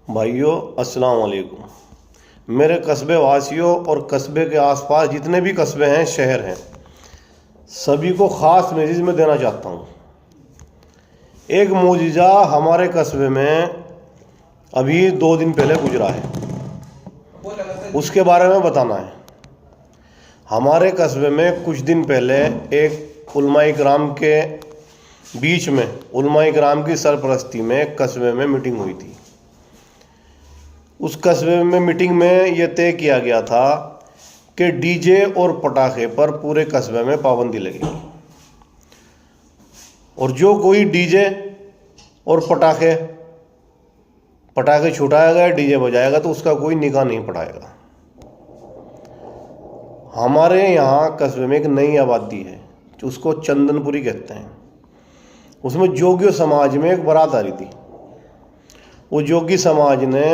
भाइयों अस्सलाम वालेकुम। मेरे कस्बे वासियों और कस्बे के आसपास जितने भी कस्बे हैं, शहर हैं, सभी को ख़ास मैसेज में देना चाहता हूँ। एक मोजिज़ा हमारे कस्बे में अभी 2 दिन पहले गुजरा है, उसके बारे में बताना है। हमारे कस्बे में कुछ दिन पहले एक उलमाए किराम के बीच में, उलमाए किराम की सरपरस्ती में कस्बे में मीटिंग हुई थी। उस कस्बे में मीटिंग में यह तय किया गया था कि डीजे और पटाखे पर पूरे कस्बे में पाबंदी लगेगी, और जो कोई डीजे और पटाखे छुटाएगा, डीजे बजाएगा, तो उसका कोई निकाह नहीं पढ़ाएगा। हमारे यहाँ कस्बे में एक नई आबादी है, जो उसको चंदनपुरी कहते हैं। उसमें जोगी समाज में एक बारात आ रही थी। वो जोगी समाज ने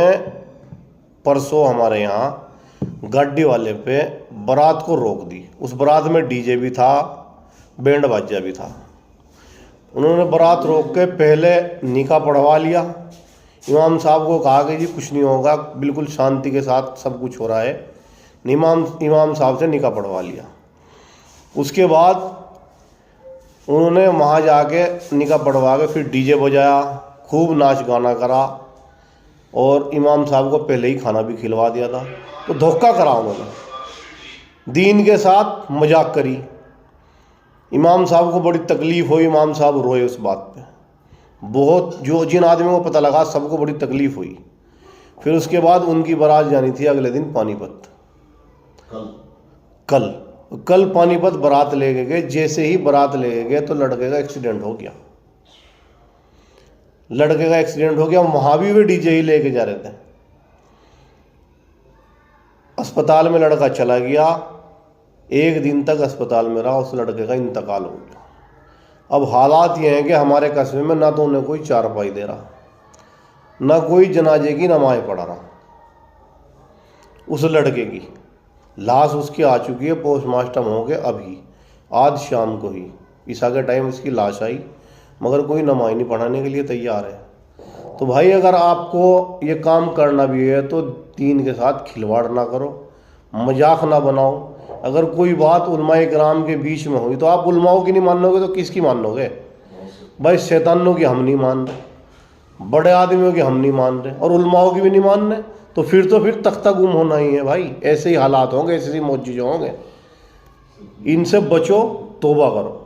परसों हमारे यहाँ गाड़ी वाले पे बारात को रोक दी। उस बारात में डीजे भी था, बैंड बाजा भी था। उन्होंने बारात रोक के पहले निकाह पढ़वा लिया। इमाम साहब को कहा कि जी कुछ नहीं होगा, बिल्कुल शांति के साथ सब कुछ हो रहा है। इमाम साहब से निकाह पढ़वा लिया। उसके बाद उन्होंने वहाँ जाके निकाह पढ़वा के फिर डीजे बजाया, खूब नाच गाना करा, और इमाम साहब को पहले ही खाना भी खिलवा दिया था। तो धोखा करा उन्होंने, दीन के साथ मजाक करी। इमाम साहब को बड़ी तकलीफ़ हुई, इमाम साहब रोए उस बात पे बहुत। जो जिन आदमियों को पता लगा सबको बड़ी तकलीफ़ हुई। फिर उसके बाद उनकी बारात जानी थी अगले दिन पानीपत। कल पानीपत बारात ले गए। जैसे ही बारात ले गए तो लड़के का एक्सीडेंट हो गया। वहाँ भी वे डीजे ही लेके जा रहे थे। अस्पताल में लड़का चला गया, 1 दिन तक अस्पताल में रहा, उस लड़के का इंतकाल हो गया। अब हालात ये हैं कि हमारे कस्बे में ना तो उन्हें कोई चारपाई दे रहा, ना कोई जनाजे की नमाज़ पढ़ा रहा। उस लड़के की लाश उसकी आ चुकी है, पोस्टमार्टम हो गए अभी, आज शाम को ही ईसा के टाइम उसकी लाश आई, मगर कोई नमाज नहीं पढ़ाने के लिए तैयार है। तो भाई अगर आपको ये काम करना भी है तो दीन के साथ खिलवाड़ ना करो, मजाक ना बनाओ। अगर कोई बात उलमाए किराम के बीच में हुई तो आप उलमाओं की नहीं मानोगे तो किसकी मानोगे? भाई शैतानों की हम नहीं मान रहे, बड़े आदमियों की हम नहीं मान रहे, और उलमाओं की भी नहीं मान रहे, तो फिर तख्ता गुम होना ही है भाई। ऐसे ही हालात होंगे, ऐसे ही मौजूद होंगे। इनसे बचो, तौबा करो।